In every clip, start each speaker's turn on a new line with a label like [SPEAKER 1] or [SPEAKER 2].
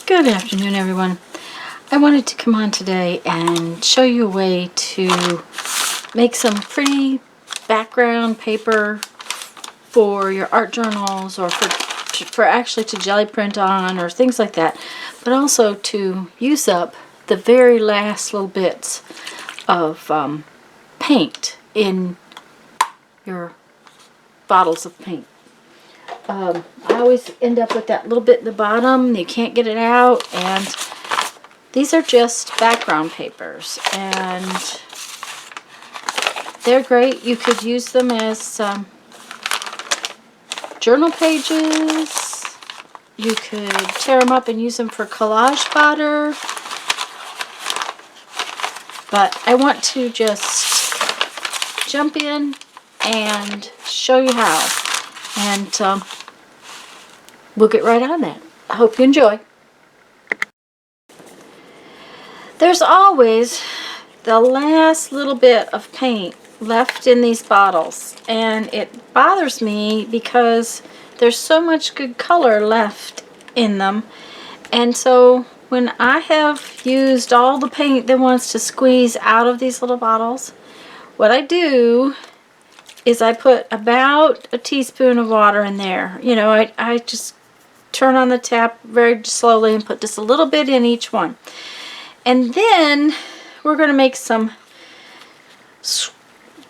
[SPEAKER 1] Good afternoon, everyone. I wanted to come on today and show you a way to make some pretty background paper for your art journals, or for actually to jelly print on, or things like that, but also to use up the very last little bits of paint in your bottles of paint. I always end up with that little bit in the bottom. You can't get it out, and these are just background papers, and they're great. You could use them as journal pages. You could tear them up and use them for collage fodder. But I want to just jump in and show you how. And we'll get right on that. I hope you enjoy. There's always the last little bit of paint left in these bottles, and it bothers me because there's so much good color left in them. And so when I have used all the paint that wants to squeeze out of these little bottles, what I do is I put about a teaspoon of water in there. You know, I just turn on the tap very slowly and put just a little bit in each one. And then we're going to make some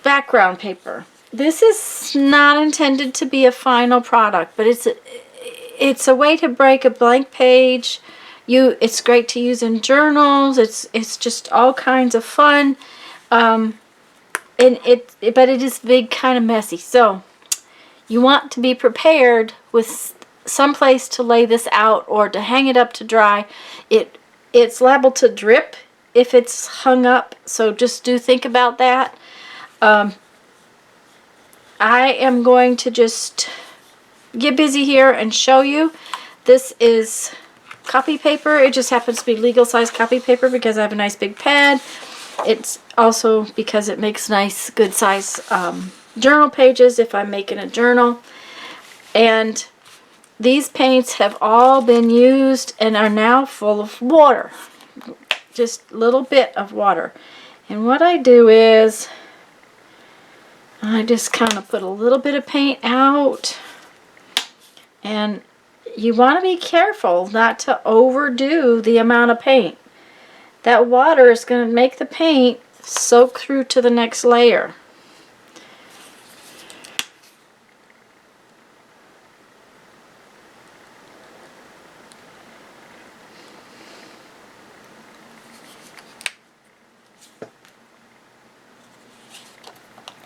[SPEAKER 1] background paper. This is not intended to be a final product, but it's a way to break a blank page. It's great to use in journals. It's just all kinds of fun. But it is big, kind of messy. So you want to be prepared with some place to lay this out or to hang it up to dry. It's liable to drip if it's hung up, so just do think about that. I am going to just get busy here and show you. This is copy paper. It just happens to be legal size copy paper because I have a nice big pad. It's also because it makes nice, good size journal pages if I'm making a journal. And these paints have all been used and are now full of water. Just a little bit of water. And what I do is I just kind of put a little bit of paint out. And you want to be careful not to overdo the amount of paint. That water is going to make the paint soak through to the next layer.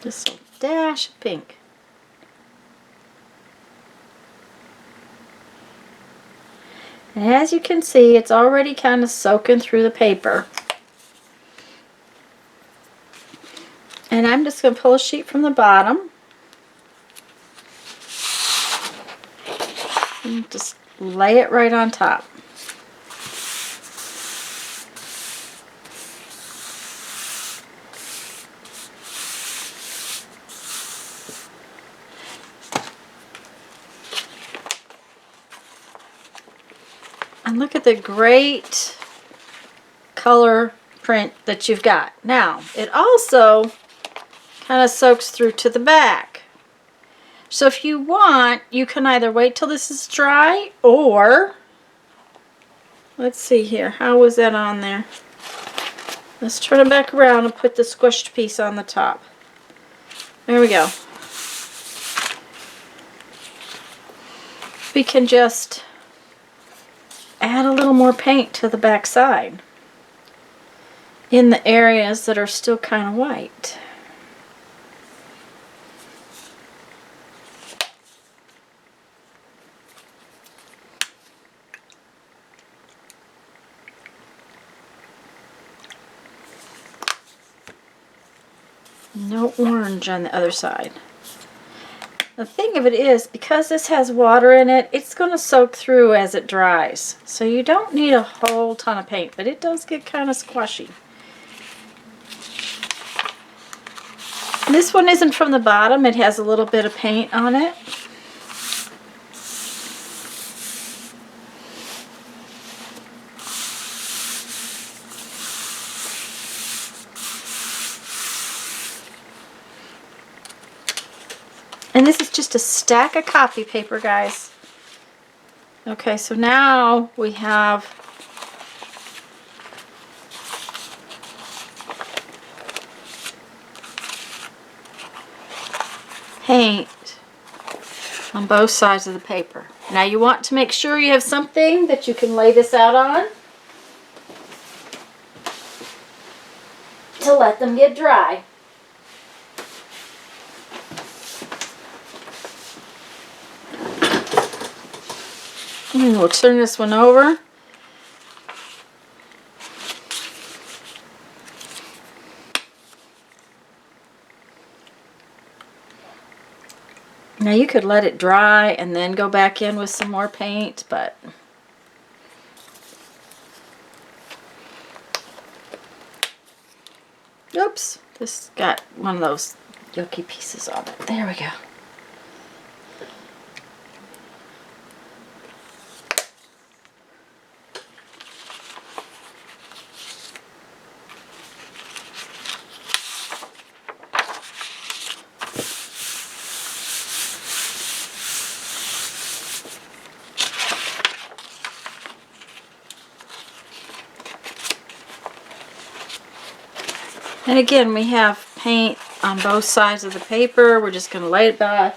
[SPEAKER 1] Just a dash of pink. And as you can see, it's already kind of soaking through the paper. And I'm just going to pull a sheet from the bottom and just lay it right on top. And look at the great color print that you've got. Now, it also kind of soaks through to the back. So if you want, you can either wait till this is dry, or let's see here. How was that on there? Let's turn it back around and put the squished piece on the top. There we go. We can just add a little more paint to the back side in the areas that are still kind of white. No orange on the other side. The thing of it is, because this has water in it, it's going to soak through as it dries. So you don't need a whole ton of paint, but it does get kind of squishy. This one isn't from the bottom. It has a little bit of paint on it. And this is just a stack of copy paper, guys. Okay, so now we have paint on both sides of the paper. Now you want to make sure you have something that you can lay this out on to let them get dry. And we'll turn this one over. Now you could let it dry and then go back in with some more paint, but oops, this got one of those yucky pieces on it. There we go. And again, we have paint on both sides of the paper. We're just going to lay it by,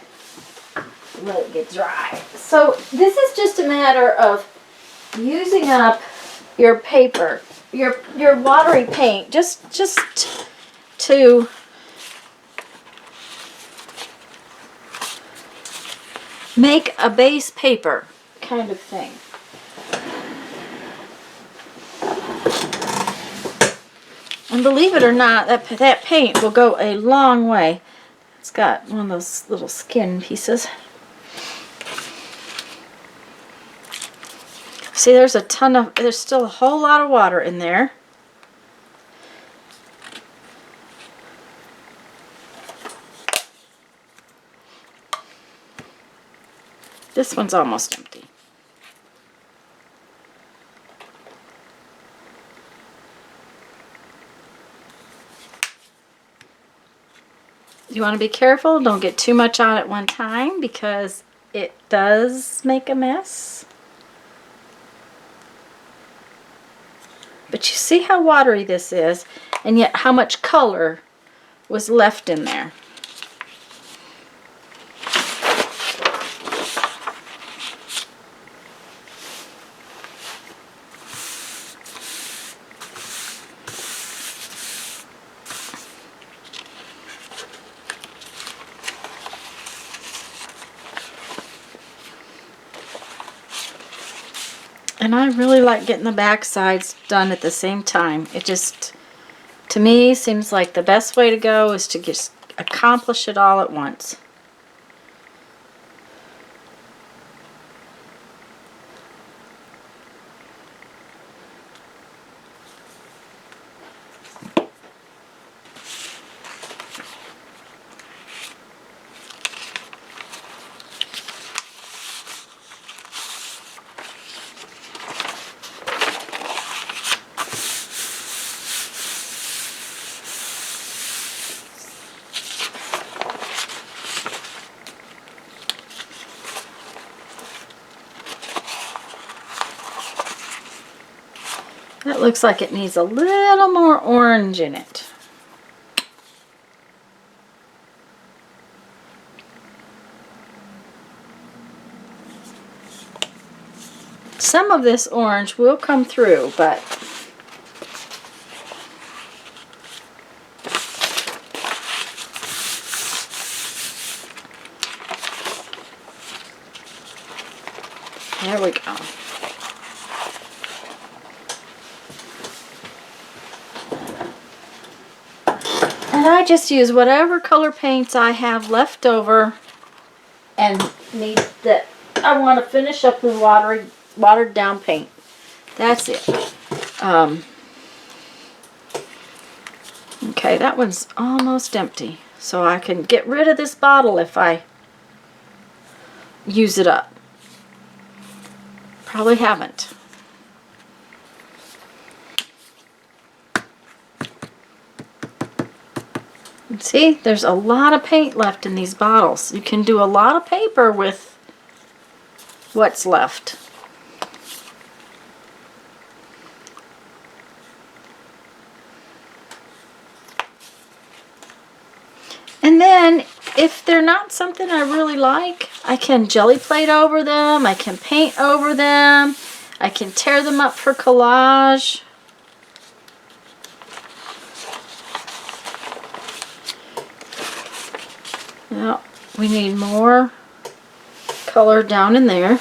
[SPEAKER 1] let it get dry. So this is just a matter of using up your paper, your watery paint, just to make a base paper kind of thing. And believe it or not, that paint will go a long way. It's got one of those little skin pieces. See, there's still a whole lot of water in there. This one's almost empty. You want to be careful, don't get too much on at one time because it does make a mess. But you see how watery this is, and yet how much color was left in there. And I really like getting the back sides done at the same time. It just, to me, seems like the best way to go is to just accomplish it all at once. That looks like it needs a little more orange in it. Some of this orange will come through, but there we go. And I just use whatever color paints I have left over and need that I want to finish up with watered down paint. That's it. Okay, that one's almost empty. So I can get rid of this bottle if I use it up. Probably haven't. See, there's a lot of paint left in these bottles. You can do a lot of paper with what's left. And then, if they're not something I really like, I can Gelli Plate over them, I can paint over them, I can tear them up for collage. Now, we need more color down in there.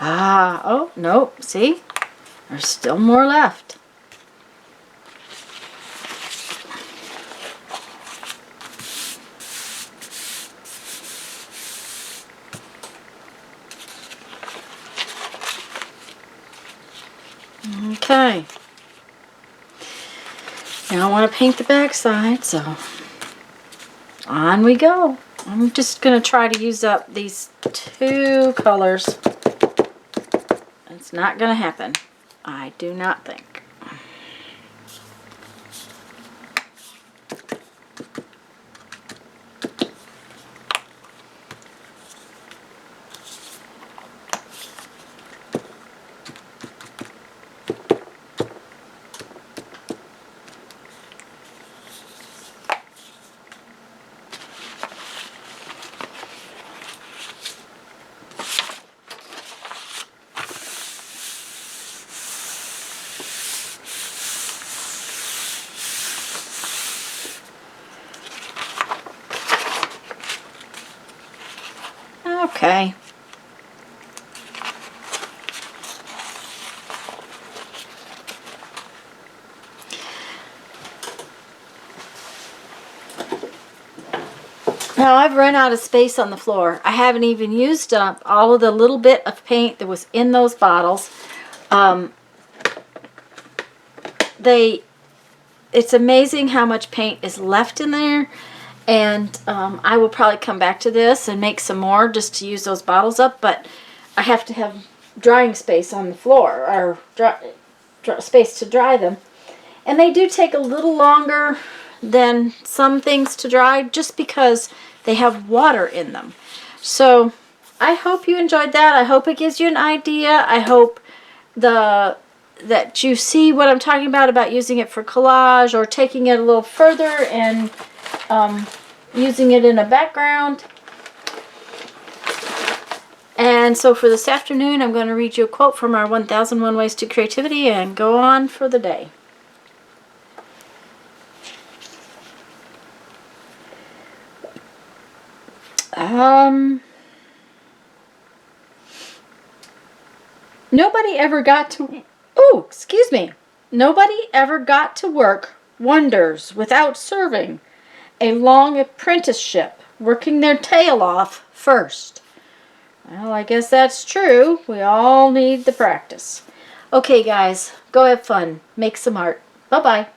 [SPEAKER 1] Ah, oh, no, see? There's still more left. Okay. Now I want to paint the back side, so on we go. I'm just going to try to use up these two colors. It's not going to happen. I do not think. Okay. Now I've run out of space on the floor. I haven't even used up all of the little bit of paint that was in those bottles. It's amazing how much paint is left in there. And I will probably come back to this and make some more just to use those bottles up, but I have to have drying space on the floor, or space to dry them. And they do take a little longer than some things to dry just because they have water in them. So I hope you enjoyed that. I hope it gives you an idea. I hope that you see what I'm talking about using it for collage or taking it a little further and using it in a background. And so for this afternoon, I'm going to read you a quote from our 1001 Ways to Creativity and go on for the day. Nobody ever got to work wonders without serving a long apprenticeship, working their tail off first. Well, I guess that's true. We all need the practice. Okay, guys, go have fun. Make some art. Bye-bye.